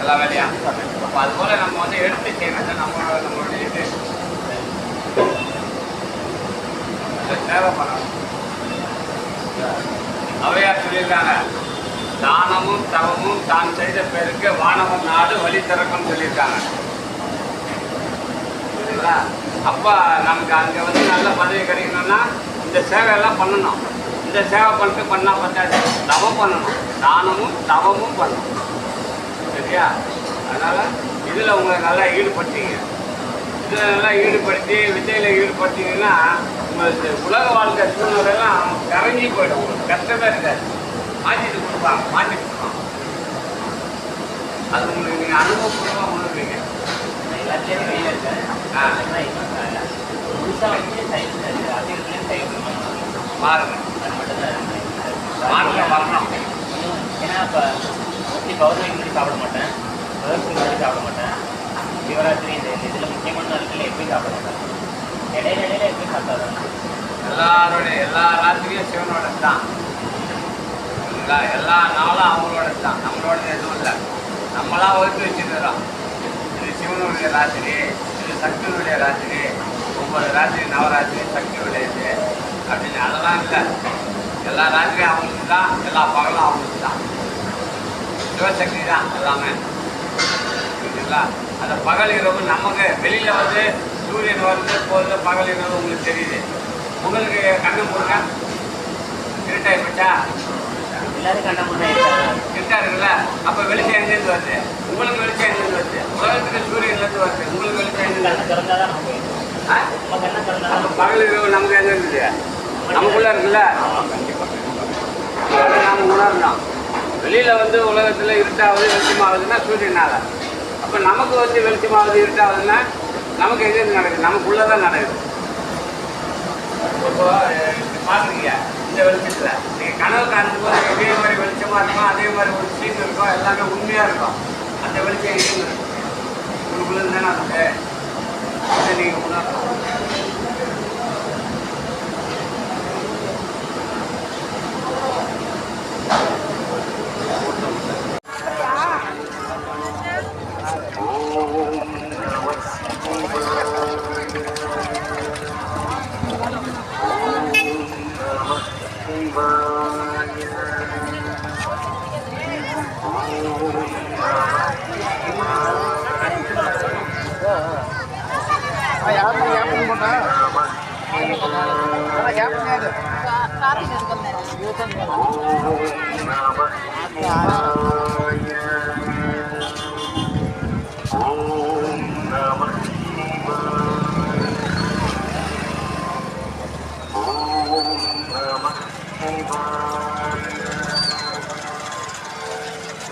எல்லா வேலையும். அப்போ அதுபோல் நம்ம வந்து எடுத்து செய்யணும். நம்மளுடைய இது சேவை பண்ணணும். அவையார் சொல்லியிருக்காங்க, தானமும் தவமும் தான் செய்த பேருக்கு வானவன் நாடு வழி திறக்கும்னு சொல்லியிருக்காங்க. சரிங்களா? அப்போ நமக்கு அங்கே வந்து நல்ல பதவி கிடைக்கணும்னா இந்த சேவையெல்லாம் பண்ணணும். இந்த சேவை பண்ணிட்டு பண்ணால் பத்தாது, தவம் பண்ணணும். தானமும் தவமும் பண்ணணும். சரியா? அதனால் இதில் உங்களை நல்லா ஈடுபடுத்திங்க. இதில் நல்லா ஈடுபடுத்தி வித்தையில் ஈடுபடுத்திங்கன்னா உங்களுக்கு உலக வாழ்க்கை சூழ்நிலையெல்லாம் கரைஞ்சி போயிடும். உங்களுக்கு கஷ்டமே இருக்காது. மாற்றிட்டு கொடுப்பாங்க, மாற்றி கொடுப்பாங்க. அது உங்களுக்கு நீங்கள் அனுபவப்பூர்வமாக உணர்வீங்க. எல்லாத்தையும் வெளியில் இருக்கேன். முழுசாக வந்து பாருங்க, அது மட்டும்தான் மாறுங்க, வரணும். ஏன்னா இப்போ மோஸ்ட்லி பௌர்ணமி முன்னாடி சாப்பிட மாட்டேன், பிரதோஷத்துக்கு முன்னாடி சாப்பிட மாட்டேன், சிவராத்திரி இந்த இதில் முக்கியமான நாட்களில் எப்பயும் சாப்பிட மாட்டேன். இடையில எப்பயும் சாப்பிட்டாதான் எல்லா ராத்திரியும் சிவனோட தான். எல்லா நாளும் அவங்களோட தான், நம்மளோட எதுவும் இல்லை. நம்மளாம் ஒதுக்கி வச்சுருக்கிறோம். இது சிவனுடைய ராத்திரி, இது சக்தியுடைய ராத்திரி, ஒவ்வொரு ராத்திரி நவராத்திரி சக்தியுடைய இது அப்படின்னு அதெல்லாம் இல்லை. எல்லா ராத்திரியும் அவங்களுக்கு தான், எல்லா பகலும் அவங்களுக்கு தான். சிவசக்தி தான் எல்லாமே. புரியுதுங்களா? அந்த பகல் இரவு நமக்கு வெளியில் வந்து சூரியன் வந்து போது பகல் இரவு உங்களுக்கு தெரியுது. உங்களுக்கு கண்ணு போடுங்க, இருட்டாகி போச்சா? எல்லாரும் கண்ண முன்னே இருட்டா இருக்குல்ல? அப்போ வெளிச்சம் எங்கேருந்து வருது? உங்களுக்கு வெளிச்சம் எங்கேருந்து வருது? உலகத்துக்கு சூரியன்லேருந்து வருது. உங்களுக்கு வெளிச்சம் எங்கேருந்து கண்ணை திறந்தா தான் நமக்கு நம்ம கண்ணை திறந்தா அப்போ பகல் இரவு நமக்கு எங்கே இருக்குது? நமக்குள்ளே இருக்குல்ல? நாம் உணரணும். வெளியில் வந்து உலகத்தில் இருட்டாவது வெளிச்சமாகுதுன்னா சூரியனால். அப்போ நமக்கு வந்து வெளிச்சமாகுது இருட்டாகுதுன்னா நமக்கு எங்கேருந்து நடக்குது? நமக்குள்ளே தான் நடக்குது. இப்போ பார்க்குறீங்க இந்த வெளிச்சத்தில் நீங்கள் கனவு காணும் போது இதே மாதிரி வெளிச்சமாக இருக்கும், அதே மாதிரி ஒரு சீன் இருக்கும், எல்லாமே உண்மையாக இருக்கும். அந்த வெளிச்சம் எங்கேயும் இருக்கும், உங்களுக்குள்ள தானே அதுக்கு அதை நீங்கள் உணரணும்.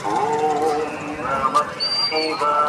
Om Namah Shivaya.